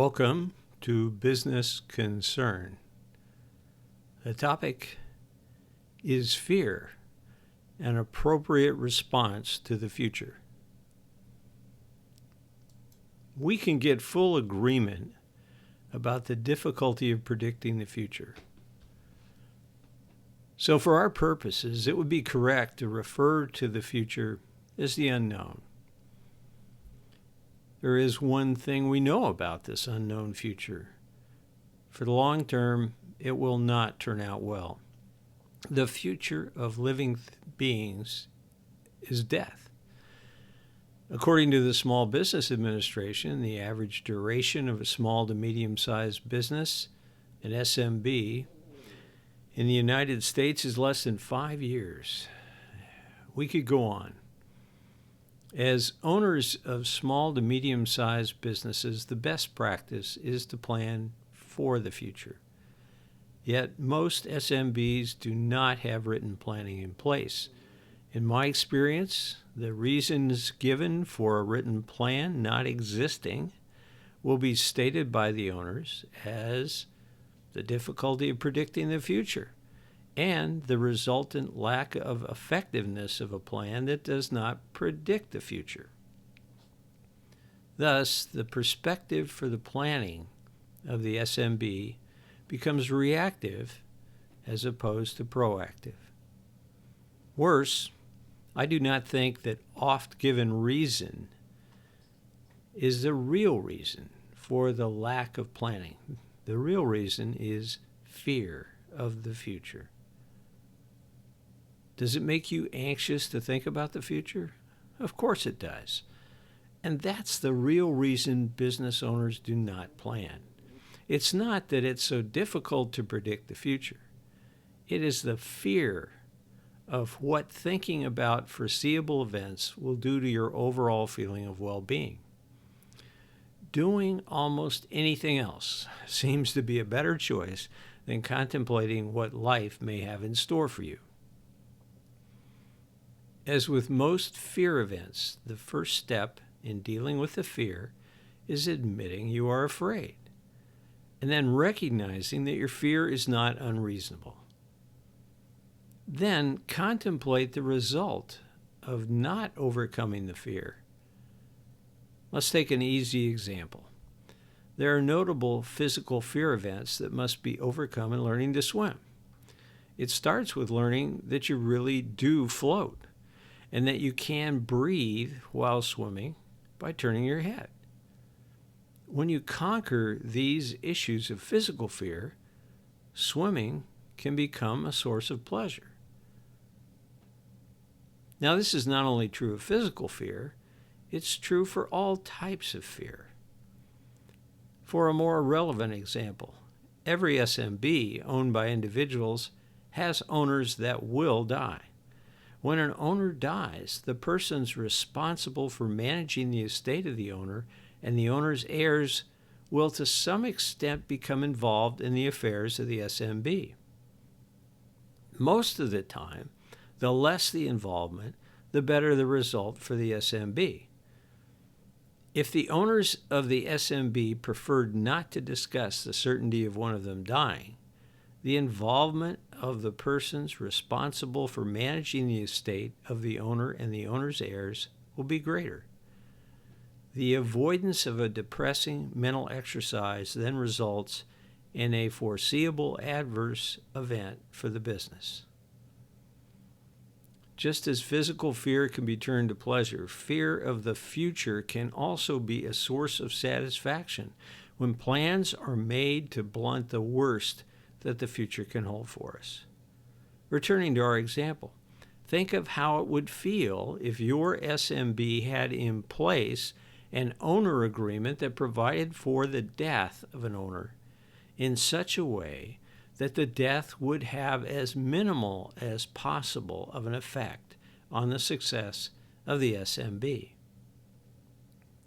Welcome to Business Concern. The topic is fear, an appropriate response to the future. We can get full agreement about the difficulty of predicting the future. So for our purposes, it would be correct to refer to the future as the unknown. There is one thing we know about this unknown future. For the long term, it will not turn out well. The future of living beings is death. According to the Small Business Administration, the average duration of a small to medium-sized business, an SMB, in the United States is less than 5 years. We could go on. As owners of small to medium-sized businesses, the best practice is to plan for the future. Yet most SMBs do not have written planning in place. In my experience, the reasons given for a written plan not existing will be stated by the owners as the difficulty of predicting the future and the resultant lack of effectiveness of a plan that does not predict the future. Thus, the perspective for the planning of the SMB becomes reactive as opposed to proactive. Worse, I do not think that oft-given reason is the real reason for the lack of planning. The real reason is fear of the future. Does it make you anxious to think about the future? Of course it does. And that's the real reason business owners do not plan. It's not that it's so difficult to predict the future. It is the fear of what thinking about foreseeable events will do to your overall feeling of well-being. Doing almost anything else seems to be a better choice than contemplating what life may have in store for you. As with most fear events, the first step in dealing with the fear is admitting you are afraid, and then recognizing that your fear is not unreasonable. Then contemplate the result of not overcoming the fear. Let's take an easy example. There are notable physical fear events that must be overcome in learning to swim. It starts with learning that you really do float and that you can breathe while swimming by turning your head. When you conquer these issues of physical fear, swimming can become a source of pleasure. Now, this is not only true of physical fear, it's true for all types of fear. For a more relevant example, every SMB owned by individuals has owners that will die. When an owner dies, the persons responsible for managing the estate of the owner and the owner's heirs will to some extent become involved in the affairs of the SMB. Most of the time, the less the involvement, the better the result for the SMB. If the owners of the SMB preferred not to discuss the certainty of one of them dying, the involvement of the persons responsible for managing the estate of the owner and the owner's heirs will be greater. The avoidance of a depressing mental exercise then results in a foreseeable adverse event for the business. Just as physical fear can be turned to pleasure, fear of the future can also be a source of satisfaction when plans are made to blunt the worst that the future can hold for us. Returning to our example, think of how it would feel if your SMB had in place an owner agreement that provided for the death of an owner in such a way that the death would have as minimal as possible of an effect on the success of the SMB.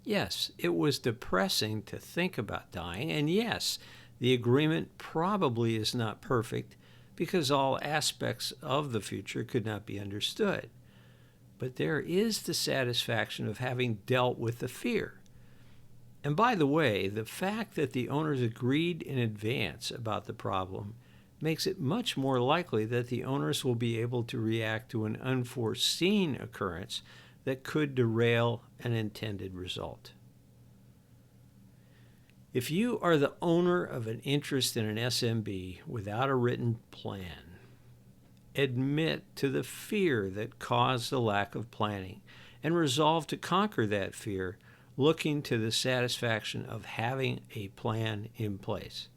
Yes, it was depressing to think about dying, and yes, the agreement probably is not perfect because all aspects of the future could not be understood. But there is the satisfaction of having dealt with the fear. And by the way, the fact that the owners agreed in advance about the problem makes it much more likely that the owners will be able to react to an unforeseen occurrence that could derail an intended result. If you are the owner of an interest in an SMB without a written plan, admit to the fear that caused the lack of planning and resolve to conquer that fear, looking to the satisfaction of having a plan in place.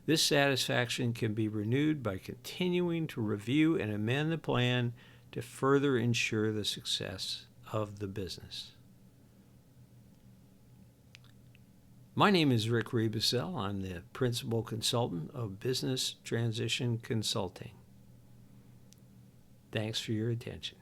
This satisfaction can be renewed by continuing to review and amend the plan to further ensure the success of the business. My name is Rick Rebusel. I'm the Principal Consultant of Business Transition Consulting. Thanks for your attention.